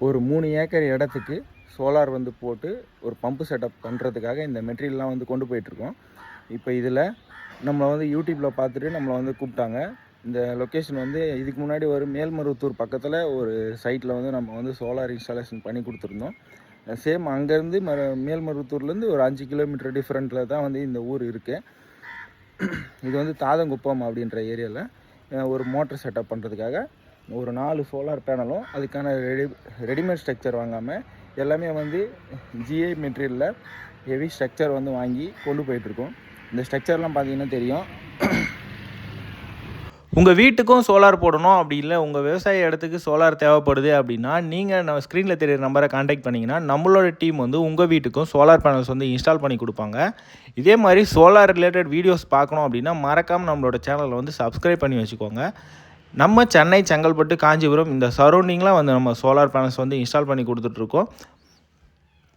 ஒரு 3 ஏக்கர் இடத்துக்கு சோலார் வந்து போட்டு ஒரு பம்பு செட்டப் பண்ணுறதுக்காக இந்த மெட்டீரியல்லாம் வந்து கொண்டு போயிட்டுருக்கோம். இப்போ இதில் நம்மளை வந்து யூடியூப்பில் பார்த்துட்டு நம்மளை வந்து கூப்பிட்டாங்க. இந்த லொக்கேஷன் வந்து இதுக்கு முன்னாடி ஒரு மேல்மருவத்தூர் பக்கத்தில் ஒரு சைட்டில் வந்து நம்ம வந்து சோலார் இன்ஸ்டாலேஷன் பண்ணி கொடுத்துருந்தோம். சேம் அங்கேருந்து மேல்மருவத்தூர்லேருந்து ஒரு 5 கிலோமீட்டர் டிஃப்ரெண்ட்டில் தான் வந்து இந்த ஊர் இருக்குது. இது வந்து தாதங்குப்பம் அப்படின்ற ஏரியாவில் ஒரு மோட்டர் செட்டப் பண்ணுறதுக்காக ஒரு 4 சோலார் பேனலும் அதுக்கான ரெடிமேட் ஸ்ட்ரக்சர் வாங்காமல் எல்லாமே வந்து ஜிஐ மெட்டீரியலில் ஹெவி ஸ்ட்ரக்சர் வந்து வாங்கி கொண்டு போயிட்டுருக்கோம். இந்த ஸ்ட்ரக்சர்லாம் பார்த்தீங்கன்னா தெரியும். உங்கள் வீட்டுக்கும் சோலார் போடணும் அப்படி இல்லை உங்கள் விவசாய இடத்துக்கு சோலார் தேவைப்படுது அப்படின்னா நீங்கள் நம்ம ஸ்க்ரீனில் தெரியுற நம்பரை காண்டாக்ட் பண்ணிங்கன்னா நம்மளோட டீம் வந்து உங்கள் வீட்டுக்கும் சோலார் பேனல்ஸ் வந்து இன்ஸ்டால் பண்ணி கொடுப்பாங்க. இதே மாதிரி சோலார் ரிலேட்டட் வீடியோஸ் பார்க்கணும் அப்படின்னா மறக்காமல் நம்மளோட சேனலை வந்து சப்ஸ்கிரைப் பண்ணி வச்சுக்கோங்க. நம்ம சென்னை, செங்கல்பட்டு, காஞ்சிபுரம் இந்த சரௌண்டிங்லாம் வந்து நம்ம சோலார் பேனல்ஸ் வந்து இன்ஸ்டால் பண்ணி கொடுத்துட்ருக்கோம்.